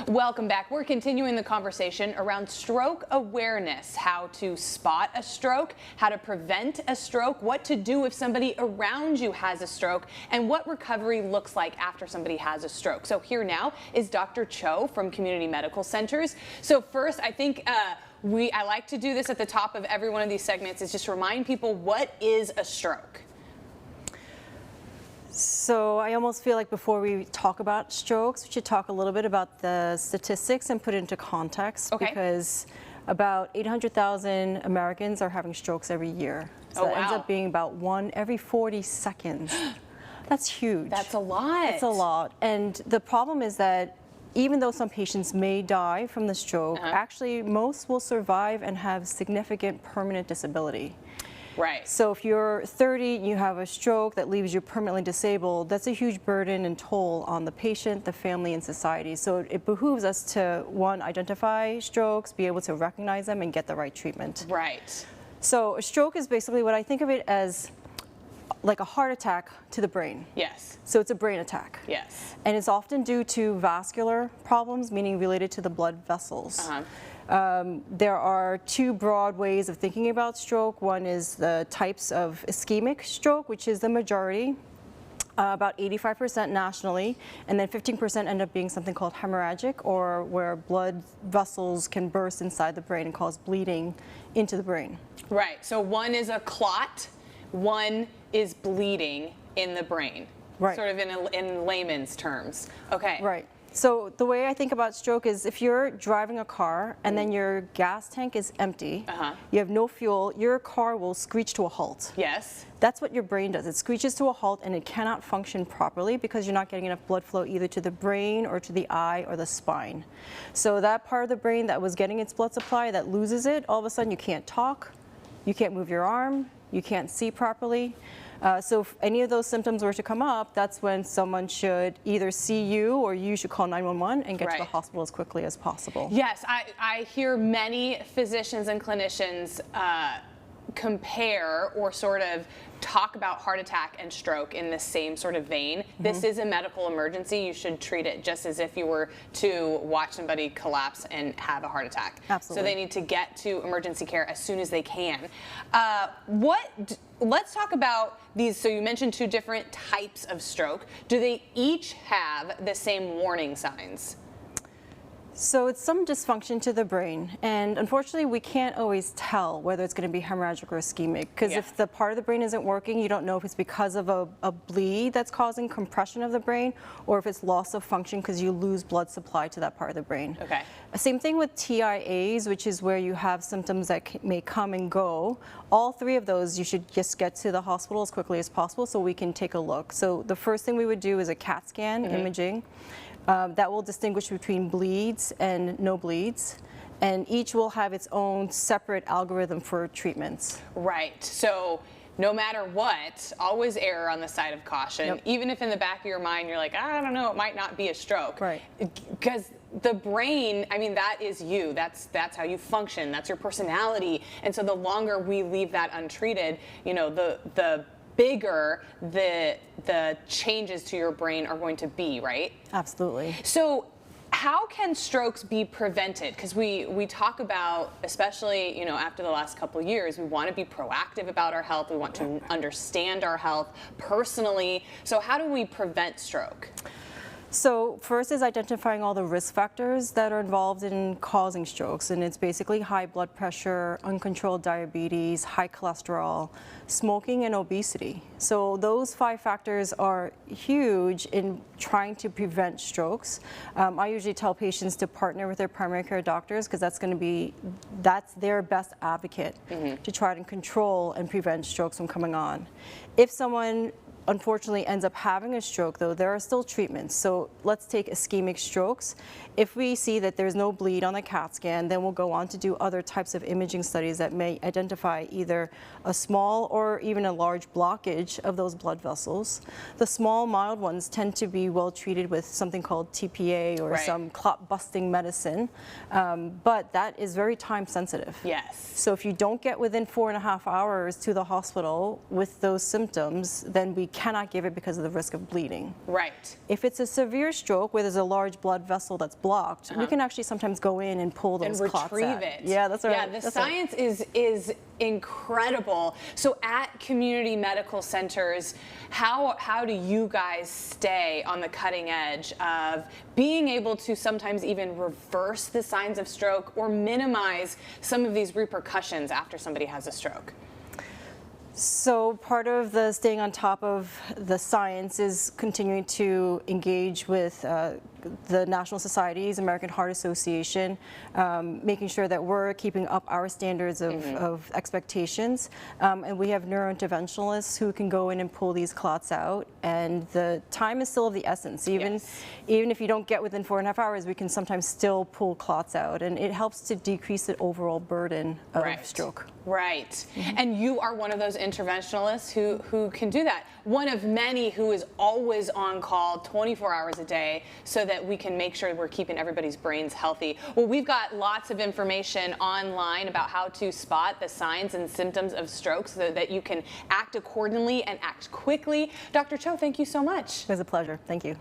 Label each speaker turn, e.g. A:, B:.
A: Welcome back. We're continuing the conversation around stroke awareness, how to spot a stroke, how to prevent a stroke, what to do if somebody around you has a stroke, and what recovery looks like after somebody has a stroke. So here now is Dr. Cho from Community Medical Centers. So first, I think I like to do this at the top of every one of these segments, is just remind people, what is a stroke?
B: So I almost feel like before we talk about strokes, we should talk a little bit about the statistics and put it into context, because about 800,000 Americans are having strokes every year. So that ends up being about 1 every 40 seconds. That's huge.
A: That's a lot.
B: It's a lot. And the problem is that even though some patients may die from the stroke, actually most will survive and have significant permanent disability.
A: Right.
B: So if you're 30, you have a stroke that leaves you permanently disabled, that's a huge burden and toll on the patient, the family, and society. So it behooves us to, one, identify strokes, be able to recognize them, and get the right treatment.
A: Right.
B: So a stroke is basically what I think of it as, like a heart attack to the brain.
A: Yes.
B: So it's a brain attack.
A: Yes.
B: And it's often due to vascular problems, meaning related to the blood vessels. There are two broad ways of thinking about stroke. One is the types of ischemic stroke, which is the majority, about 85% nationally, and then 15% end up being something called hemorrhagic, or where blood vessels can burst inside the brain and cause bleeding into the brain.
A: Right, so one is a clot, one is bleeding in the brain.
B: Right.
A: Sort of in layman's terms. Okay.
B: Right. So the way I think about stroke is if you're driving a car and then your gas tank is empty, you have no fuel, your car will screech to a halt.
A: Yes.
B: That's what your brain does. It screeches to a halt and it cannot function properly because you're not getting enough blood flow either to the brain or to the eye or the spine. So that part of the brain that was getting its blood supply, that loses it, all of a sudden you can't talk, you can't move your arm, you can't see properly. So if any of those symptoms were to come up, that's when someone should either see you or you should call 911 and get to the hospital as quickly as possible.
A: Yes, I hear many physicians and clinicians compare or sort of talk about heart attack and stroke in the same sort of vein. This is a medical emergency. You should treat it just as if you were to watch somebody collapse and have a heart attack.
B: Absolutely.
A: So they need to get to emergency care as soon as they can. Let's talk about these. So you mentioned two different types of stroke. Do they each have the same warning signs?
B: So it's some dysfunction to the brain, and unfortunately we can't always tell whether it's going to be hemorrhagic or ischemic, because if the part of the brain isn't working, you don't know if it's because of a bleed that's causing compression of the brain, or if it's loss of function because you lose blood supply to that part of the brain.
A: Okay.
B: Same thing with TIAs, which is where you have symptoms that may come and go. All three of those you should just get to the hospital as quickly as possible so we can take a look. So the first thing we would do is a CAT scan imaging. That will distinguish between bleeds and no bleeds, and each will have its own separate algorithm for treatments.
A: Right. So no matter what, always err on the side of caution. Even if in the back of your mind you're like, I don't know, it might not be a stroke.
B: Right.
A: Because the brain, I mean, that is you. That's how you function. That's your personality. And so the longer we leave that untreated, you know, the bigger the changes to your brain are going to be, right?
B: Absolutely.
A: So how can strokes be prevented? Because we talk about, especially, you know, after the last couple of years, we want to be proactive about our health. We want to understand our health personally. So how do we prevent stroke?
B: So first is identifying all the risk factors that are involved in causing strokes, and it's basically high blood pressure, uncontrolled diabetes, high cholesterol, smoking, and obesity. So those 5 factors are huge in trying to prevent strokes. I usually tell patients to partner with their primary care doctors because that's their best advocate to try to control and prevent strokes from coming on. If someone unfortunately ends up having a stroke, though, there are still treatments. So let's take ischemic strokes. If we see that there's no bleed on the CAT scan, then we'll go on to do other types of imaging studies that may identify either a small or even a large blockage of those blood vessels. The small, mild ones tend to be well treated with something called TPA or some clot-busting medicine, but that is very time sensitive.
A: Yes.
B: So if you don't get within 4.5 hours to the hospital with those symptoms, then we cannot give it because of the risk of bleeding.
A: Right.
B: If it's a severe stroke where there's a large blood vessel that's blocked, we can actually sometimes go in and pull those
A: and
B: clots
A: retrieve
B: out.
A: it.
B: Yeah, that's right.
A: Yeah, the science is incredible. So at community medical centers, how do you guys stay on the cutting edge of being able to sometimes even reverse the signs of stroke or minimize some of these repercussions after somebody has a stroke?
B: So part of the staying on top of the science is continuing to engage with the national societies, American Heart Association, making sure that we're keeping up our standards of expectations. And we have neurointerventionalists who can go in and pull these clots out. And the time is still of the essence. Even if you don't get within 4.5 hours, we can sometimes still pull clots out. And it helps to decrease the overall burden of stroke.
A: Right. And you are one of those interventionalists who can do that. One of many who is always on call 24 hours a day so that we can make sure we're keeping everybody's brains healthy. Well, we've got lots of information online about how to spot the signs and symptoms of stroke so that you can act accordingly and act quickly. Dr. Cho, thank you so much.
B: It was a pleasure. Thank you.